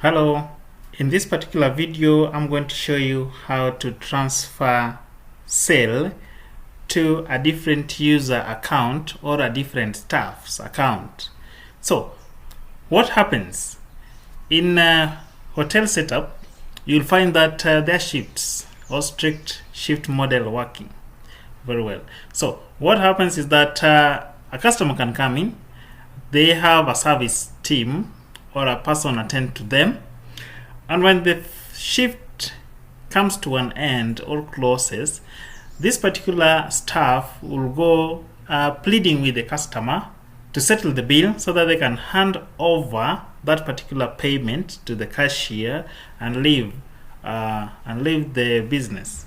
Hello, in this particular video I'm going to show you how to transfer sale to a different user account or a different staff's account. So what happens in a hotel setup, you'll find that their shifts or strict shift model working very well. So what happens is that a customer can come in, they have a service team or a person attend to them, and when the shift comes to an end or closes, this particular staff will go pleading with the customer to settle the bill so that they can hand over that particular payment to the cashier and leave the business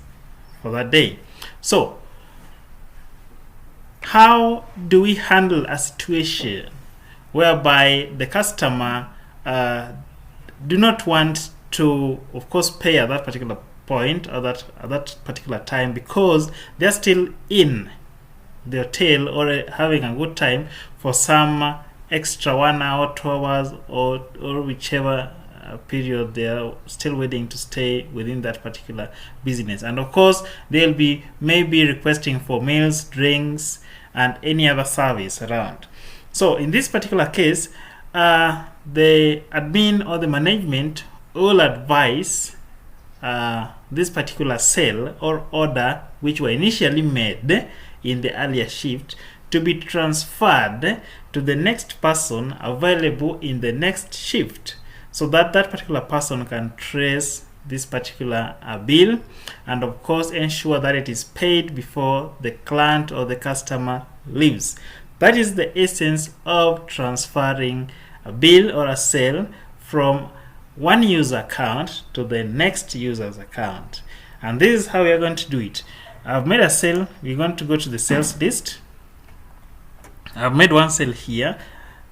for that day. So how do we handle a situation whereby the customer do not want to, of course, pay at that particular point or at that particular time because they're still in the hotel or having a good time for some extra 1 hour, 2 hours, or whichever period they are still waiting to stay within that particular business. And of course, they'll be maybe requesting for meals, drinks, and any other service around. So in this particular case, the admin or the management will advise this particular sale or order which were initially made in the earlier shift to be transferred to the next person available in the next shift, so that that particular person can trace this particular bill and of course ensure that it is paid before the client or the customer leaves. That is the essence of transferring a bill or a sale from one user account to the next user's account. And this is how we are going to do it. I've made a sale. We're going to go to the sales list. I've made one sale here.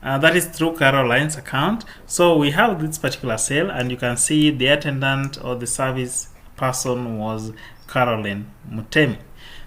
That is through Caroline's account. So we have this particular sale, and you can see the attendant or the service person was Caroline Mutemi.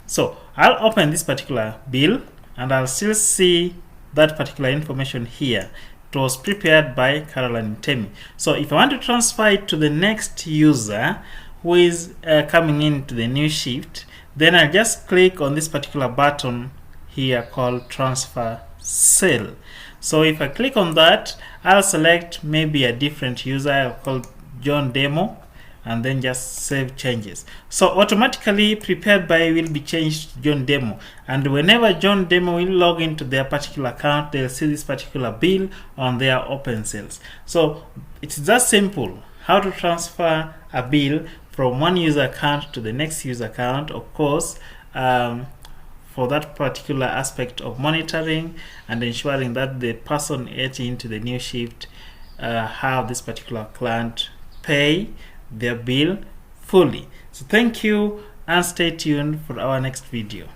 So I'll open this particular bill and I'll still see that particular information here. It was prepared by Caroline Mutemi. So if I want to transfer it to the next user who is coming into the new shift, then I just click on this particular button here called transfer sale. So if I click on that, I'll select maybe a different user. I'll call John Demo and then just save changes. So automatically prepared by will be changed to John Demo, and whenever John Demo will log into their particular account, they'll see this particular bill on their open sales. So it's that simple how to transfer a bill from one user account to the next user account, of course, for that particular aspect of monitoring and ensuring that the person getting into the new shift have this particular client pay their bill fully. So thank you and stay tuned for our next video.